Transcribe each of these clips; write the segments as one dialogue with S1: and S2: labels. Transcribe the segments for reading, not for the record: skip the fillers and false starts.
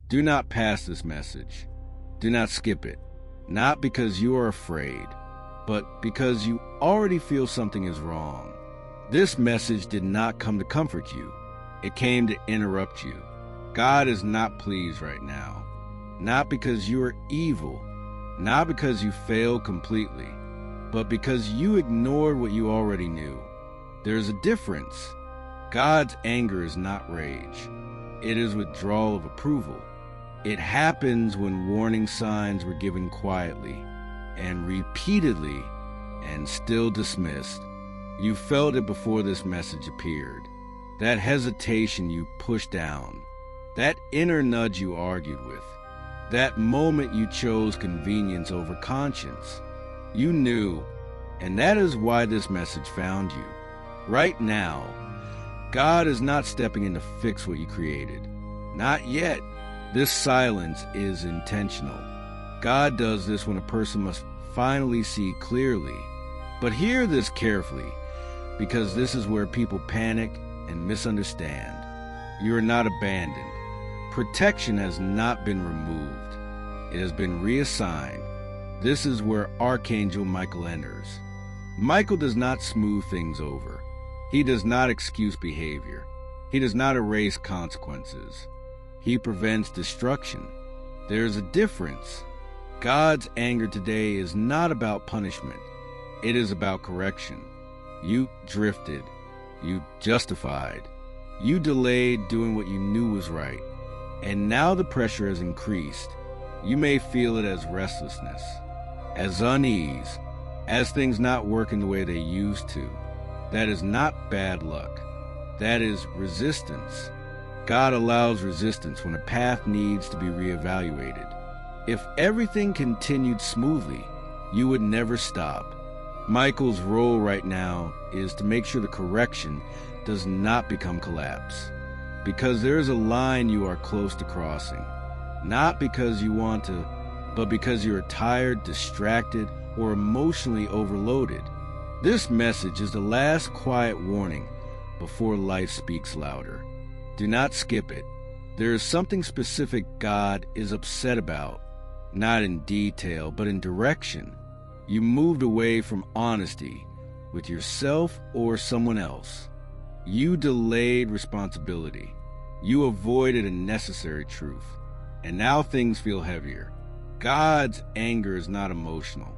S1: Do not pass this message. Do not skip it. Not because you are afraid, but because you already feel something is wrong. This message did not come to comfort you. It came to interrupt you. God is not pleased right now. Not because you are evil, not because you failed completely, but because you ignored what you already knew. There's a difference. God's anger is not rage. It is withdrawal of approval. It happens when warning signs were given quietly and repeatedly and still dismissed. You felt it before this message appeared. That hesitation you pushed down. That inner nudge you argued with. That moment you chose convenience over conscience. You knew, and that is why this message found you. Right now, God is not stepping in to fix what you created. Not yet. This silence is intentional. God does this when a person must finally see clearly. But hear this carefully, because this is where people panic and misunderstand. You are not abandoned. Protection has not been removed. It has been reassigned. This is where Archangel Michael enters. Michael does not smooth things over. He does not excuse behavior. He does not erase consequences. He prevents destruction. There is a difference. God's anger today is not about punishment. It is about correction. You drifted. You justified. You delayed doing what you knew was right. And now the pressure has increased. You may feel it as restlessness, as unease, as things not working the way they used to. That is not bad luck. That is resistance. God allows resistance when a path needs to be reevaluated. If everything continued smoothly, you would never stop. Michael's role right now is to make sure the correction does not become collapse. Because there is a line you are close to crossing. Not because you want to, but because you are tired, distracted, or emotionally overloaded. This message is the last quiet warning before life speaks louder. Do not skip it. There is something specific God is upset about, not in detail, but in direction. You moved away from honesty with yourself or someone else. You delayed responsibility. You avoided a necessary truth. And now things feel heavier. God's anger is not emotional.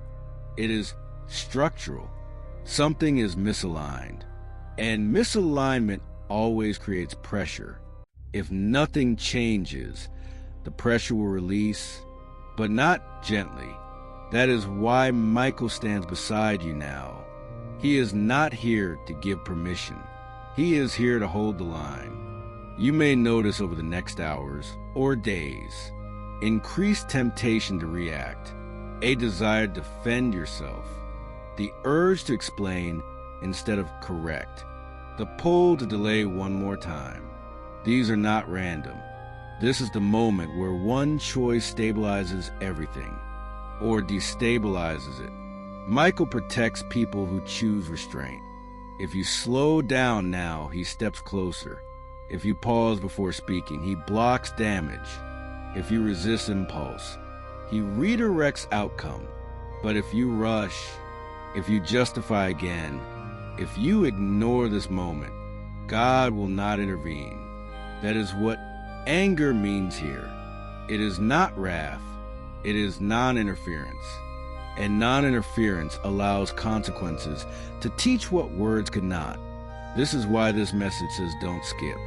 S1: It is structural. Something is misaligned. And misalignment always creates pressure. If nothing changes, the pressure will release, but not gently. That is why Michael stands beside you now. He is not here to give permission. He is here to hold the line. You may notice over the next hours or days increased temptation to react, a desire to defend yourself, the urge to explain instead of correct, the pull to delay one more time. These are not random. This is the moment where one choice stabilizes everything or destabilizes it. Michael protects people who choose restraint. If you slow down now, he steps closer. If you pause before speaking, he blocks damage. If you resist impulse, he redirects outcome. But if you rush, if you justify again, if you ignore this moment, God will not intervene. That is what anger means here. It is not wrath. It is non-interference. And non-interference allows consequences to teach what words could not. This is why this message says don't skip.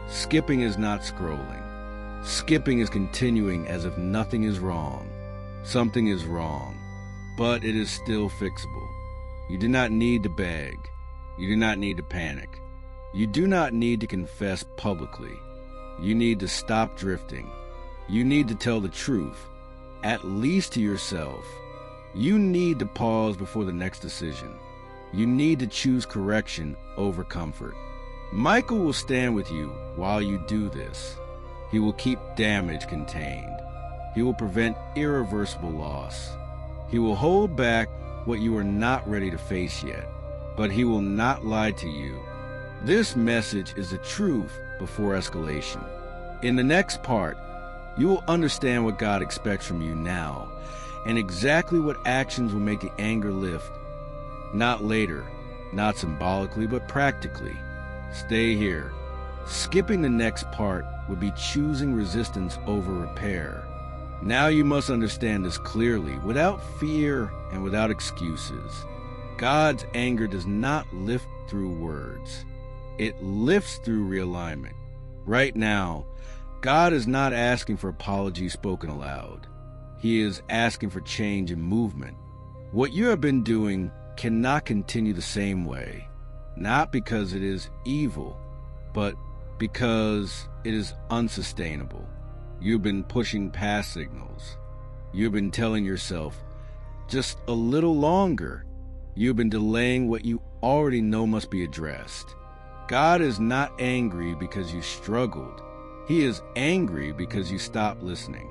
S1: Skipping is not scrolling. Skipping is continuing as if nothing is wrong. Something is wrong, but it is still fixable. You do not need to beg. You do not need to panic. You do not need to confess publicly. You need to stop drifting. You need to tell the truth, at least to yourself. You need to pause before the next decision. You need to choose correction over comfort. Michael will stand with you while you do this. He will keep damage contained. He will prevent irreversible loss. He will hold back what you are not ready to face yet, but he will not lie to you. This message is the truth before escalation. In the next part, You will understand what God expects from you now, and exactly what actions will make the anger lift. Not later, not symbolically, but practically. Stay here. Skipping the next part would be choosing resistance over repair. Now you must understand this clearly, without fear and without excuses. God's anger does not lift through words. It lifts through realignment. Right now, God is not asking for apologies spoken aloud. He is asking for change and movement. What you have been doing cannot continue the same way, not because it is evil, but because it is unsustainable. You've been pushing past signals. You've been telling yourself, just a little longer. You've been delaying what you already know must be addressed. God is not angry because you struggled. He is angry because you stopped listening.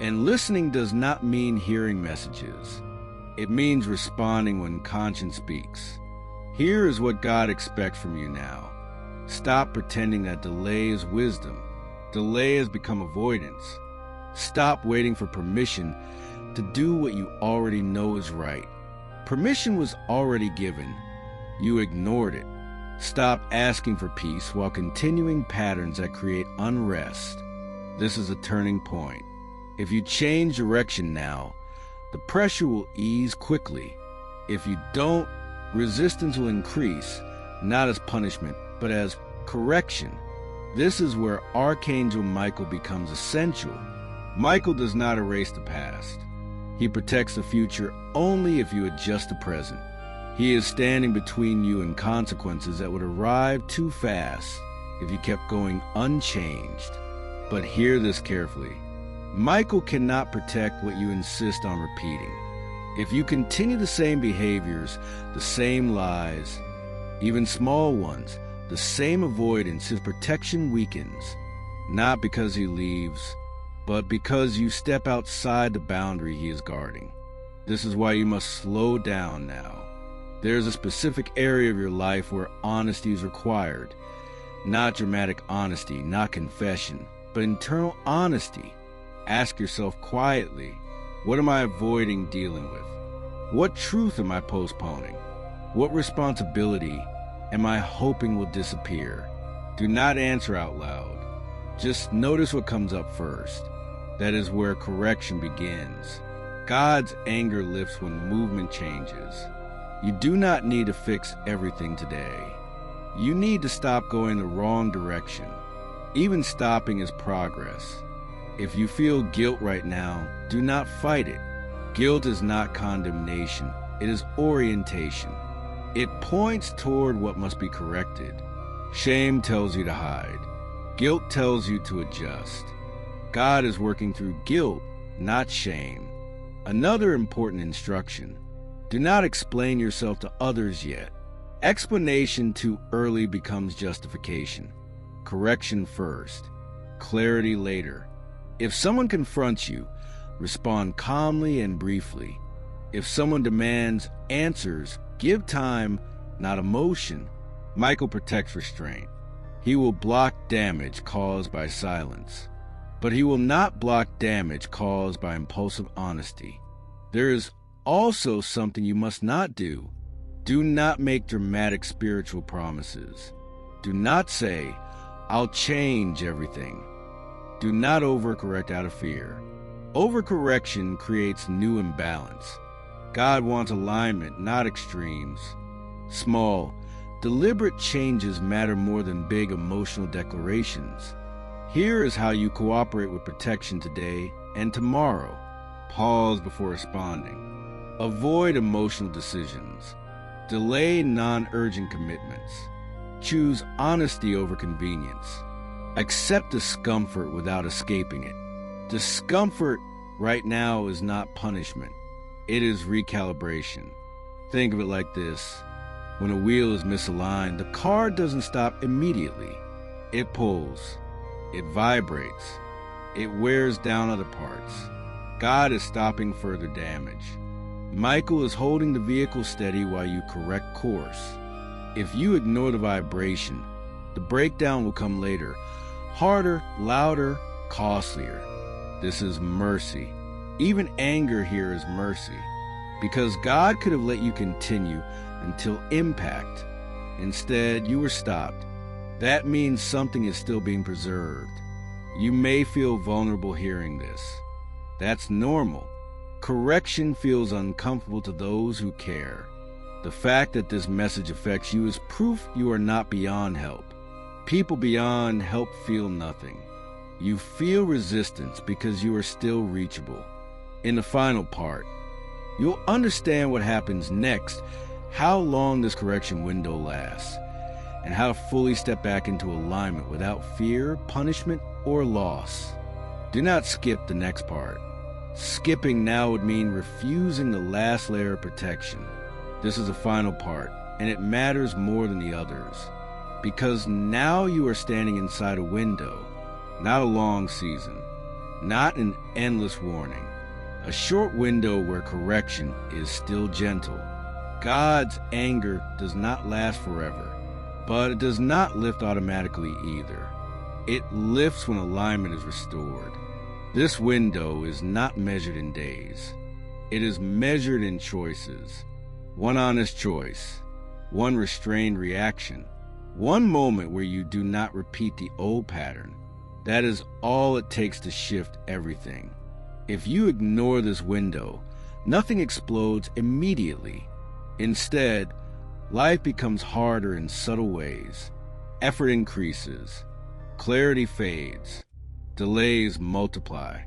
S1: And listening does not mean hearing messages. It means responding when conscience speaks. Here is what God expects from you now. Stop pretending that delay is wisdom. Delay has become avoidance. Stop waiting for permission to do what you already know is right. Permission was already given. You ignored it. Stop asking for peace while continuing patterns that create unrest. This is a turning point. If you change direction now, the pressure will ease quickly. If you don't, resistance will increase, not as punishment, but as correction. This is where Archangel Michael becomes essential. Michael does not erase the past. He protects the future only if you adjust the present. He is standing between you and consequences that would arrive too fast if you kept going unchanged. But hear this carefully. Michael cannot protect what you insist on repeating. If you continue the same behaviors, the same lies, even small ones, the same avoidance, his protection weakens. Not because he leaves, but because you step outside the boundary he is guarding. This is why you must slow down now. There is a specific area of your life where honesty is required. Not dramatic honesty, not confession, but internal honesty. Ask yourself quietly, what am I avoiding dealing with? What truth am I postponing? What responsibility am I hoping will disappear? Do not answer out loud. Just notice what comes up first. That is where correction begins. God's anger lifts when movement changes. You do not need to fix everything today. You need to stop going the wrong direction. Even stopping is progress. If you feel guilt right now, do not fight it. Guilt is not condemnation. It is orientation. It points toward what must be corrected. Shame tells you to hide. Guilt tells you to adjust. God is working through guilt, not shame. Another important instruction: do not explain yourself to others yet. Explanation too early becomes justification. Correction first, clarity later. If someone confronts you, respond calmly and briefly. If someone demands answers, give time, not emotion. Michael protects restraint. He will block damage caused by silence, but he will not block damage caused by impulsive honesty. There is also something you must not do. Do not make dramatic spiritual promises. Do not say, I'll change everything. Do not overcorrect out of fear. Overcorrection creates new imbalance. God wants alignment, not extremes. Small, deliberate changes matter more than big emotional declarations. Here is how you cooperate with protection today and tomorrow. Pause before responding. Avoid emotional decisions. Delay non-urgent commitments. Choose honesty over convenience. Accept discomfort without escaping it. Discomfort right now is not punishment. It is recalibration. Think of it like this. When a wheel is misaligned, the car doesn't stop immediately. It pulls. It vibrates. It wears down other parts. God is stopping further damage. Michael is holding the vehicle steady while you correct course. If you ignore the vibration, the breakdown will come later. Harder, louder, costlier. This is mercy. Even anger here is mercy, because God could have let you continue until impact. Instead, you were stopped. That means something is still being preserved. You may feel vulnerable hearing this. That's normal. Correction feels uncomfortable to those who care. The fact that this message affects you is proof you are not beyond help. People beyond help feel nothing. You feel resistance because you are still reachable. In the final part, you'll understand what happens next, how long this correction window lasts, and how to fully step back into alignment without fear, punishment, or loss. Do not skip the next part. Skipping now would mean refusing the last layer of protection. This is the final part, and it matters more than the others, because now you are standing inside a window, not a long season, not an endless warning, a short window where correction is still gentle. God's anger does not last forever, but it does not lift automatically either. It lifts when alignment is restored. This window is not measured in days. It is measured in choices. One honest choice, one restrained reaction, one moment where you do not repeat the old pattern. That is all it takes to shift everything. If you ignore this window, nothing explodes immediately. Instead, life becomes harder in subtle ways. Effort increases. Clarity fades. Delays multiply.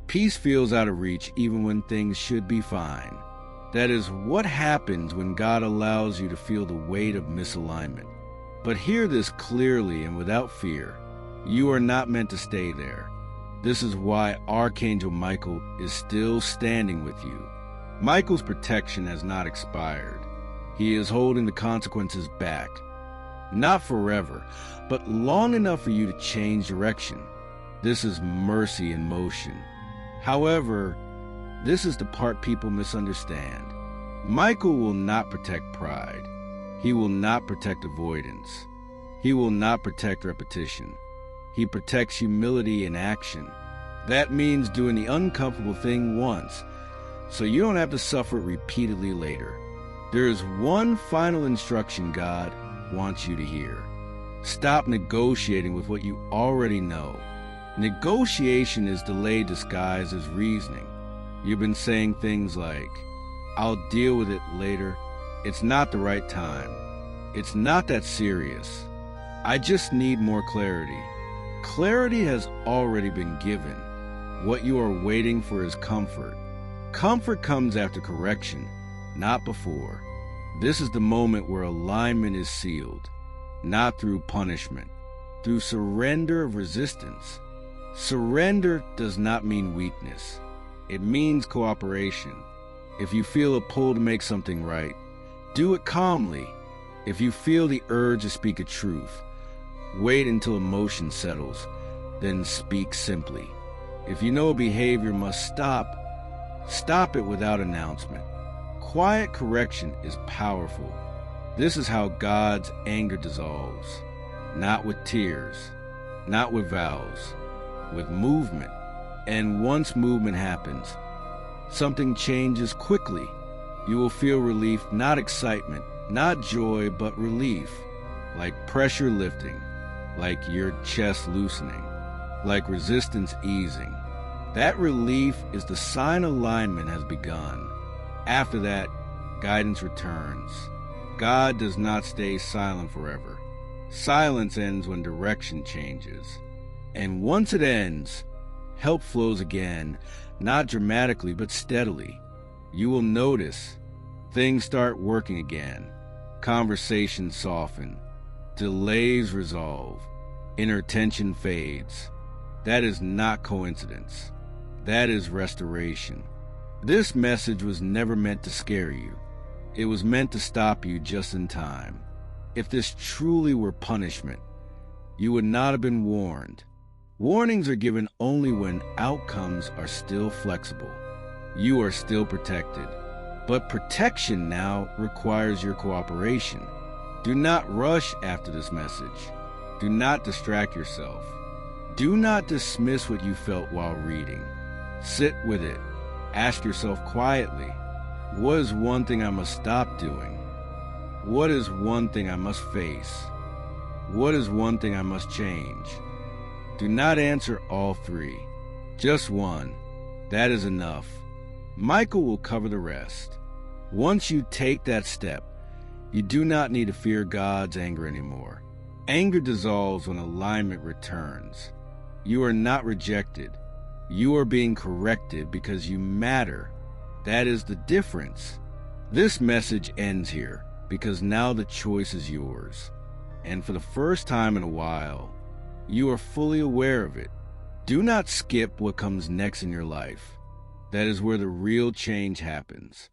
S1: Peace feels out of reach even when things should be fine. That is what happens when God allows you to feel the weight of misalignment. But hear this clearly and without fear. You are not meant to stay there. This is why Archangel Michael is still standing with you. Michael's protection has not expired. He is holding the consequences back. Not forever, but long enough for you to change direction. This is mercy in motion. However, this is the part people misunderstand. Michael will not protect pride. He will not protect avoidance. He will not protect repetition. He protects humility in action. That means doing the uncomfortable thing once, so you don't have to suffer it repeatedly later. There is one final instruction God wants you to hear. Stop negotiating with what you already know. Negotiation is delay disguised as reasoning. You've been saying things like, "I'll deal with it later. It's not the right time. It's not that serious. I just need more clarity." Clarity has already been given. What you are waiting for is comfort. Comfort comes after correction, not before. This is the moment where alignment is sealed, not through punishment, through surrender of resistance. Surrender does not mean weakness. It means cooperation. If you feel a pull to make something right, do it calmly. If you feel the urge to speak a truth, wait until emotion settles, then speak simply. If you know a behavior must stop, stop it without announcement. Quiet correction is powerful. This is how God's anger dissolves. Not with tears, not with vows, with movement. And once movement happens, something changes quickly. You will feel relief, not excitement, not joy, but relief. Like pressure lifting, like your chest loosening, like resistance easing. That relief is the sign alignment has begun. After that, guidance returns. God does not stay silent forever. Silence ends when direction changes. And once it ends, help flows again, not dramatically, but steadily. You will notice things start working again. Conversations soften. Delays resolve. Inner tension fades. That is not coincidence. That is restoration. This message was never meant to scare you. It was meant to stop you just in time. If this truly were punishment, you would not have been warned. Warnings are given only when outcomes are still flexible. You are still protected. But protection now requires your cooperation. Do not rush after this message. Do not distract yourself. Do not dismiss what you felt while reading. Sit with it. Ask yourself quietly, what is one thing I must stop doing? What is one thing I must face? What is one thing I must change? Do not answer all three. Just one. That is enough. Michael will cover the rest. Once you take that step, you do not need to fear God's anger anymore. Anger dissolves when alignment returns. You are not rejected. You are being corrected because you matter. That is the difference. This message ends here because now the choice is yours. And for the first time in a while, you are fully aware of it. Do not skip what comes next in your life. That is where the real change happens.